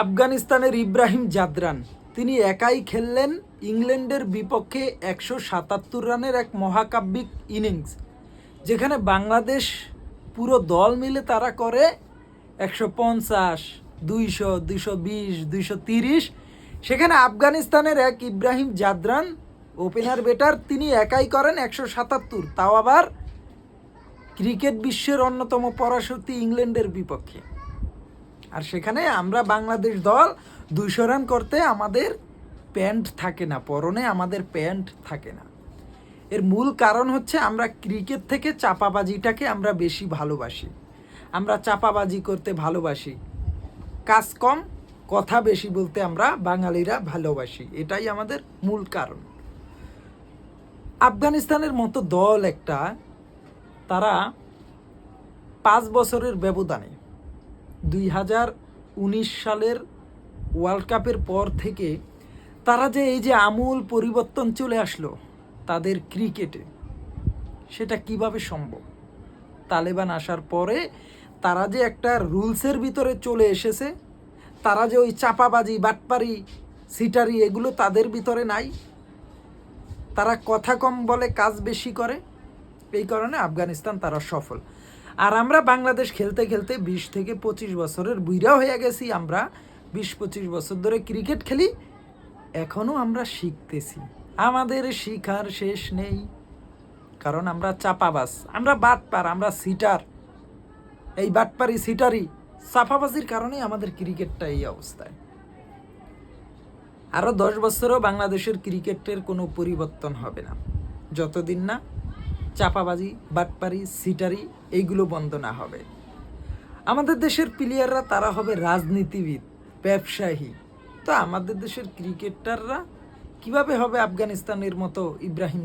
আফগানিস্তানের ইব্রাহিম জাদরান তিনি একাই খেললেন ইংল্যান্ডের বিপক্ষে ১৭৭ রানের এক মহাকাব্যিক ইনিংস, যেখানে বাংলাদেশ পুরো দল মিলে তারা করে ১৫০, ২০০, ২২০, ২৩০। সেখানে আফগানিস্তানের এক ইব্রাহিম জাদরান ওপেনার ব্যাটার তিনি একাই করেন ১৭৭, তাও আবার ক্রিকেট বিশ্বের অন্যতম পরাশক্তি ইংল্যান্ডের বিপক্ষে। আর সেখানে আমরা বাংলাদেশ দল ২০০ রান করতে আমাদের প্যান্ট থাকে না, পরনে আমাদের প্যান্ট থাকে না। এর মূল কারণ হচ্ছে আমরা ক্রিকেট থেকে চাপাবাজিটাকে আমরা বেশি ভালোবাসি। আমরা চাপাবাজি করতে ভালোবাসি, কাজ কম কথা বেশি বলতে আমরা বাঙালিরা ভালোবাসি, এটাই আমাদের মূল কারণ। আফগানিস্তানের মতো দল একটা, তারা ৫ বছরের ব্যবধানে ২০১৯ সালের ওয়ার্ল্ড কাপের পর থেকে তারা যে এই যে আমূল পরিবর্তন চলে আসলো তাদের ক্রিকেটে, সেটা কিভাবে সম্ভব? তালেবান আসার পরে তারা যে একটা রুলসের ভিতরে চলে এসেছে, তারা যে ওই চাপাবাজি, বাটপারি, সিটারি এগুলো তাদের ভিতরে নাই। তারা কথা কম বলে, কাজ বেশি করে, এই কারণে আফগানিস্তান তারা সফল। আর আমরা বাংলাদেশ খেলতে খেলতে ২০ থেকে ২৫ বছরের বুইড়া হয়ে গেছি। আমরা ২০-২৫ বছর ধরে ক্রিকেট খেলি, এখনও আমরা শিখতেছি, আমাদের শিখার শেষ নেই। কারণ আমরা চাপাবাজ, আমরা বাটপার, আমরা সিটার। এই বাটপারি, সিটারি, চাপাবাজির কারণেই আমাদের ক্রিকেটটা এই অবস্থায়। আরও ১০ বছরও বাংলাদেশের ক্রিকেটের কোনো পরিবর্তন হবে না, যতদিন না চাপাবাজি, বাটপারি, সিটারি এইগুলো বন্ধ না হবে। আমাদের দেশের প্লেয়াররা তারা হবে রাজনীতিবিদ, ব্যবসায়ী। তো আমাদের দেশের ক্রিকেটাররা কিভাবে হবে আফগানিস্তানের মতো ইব্রাহিম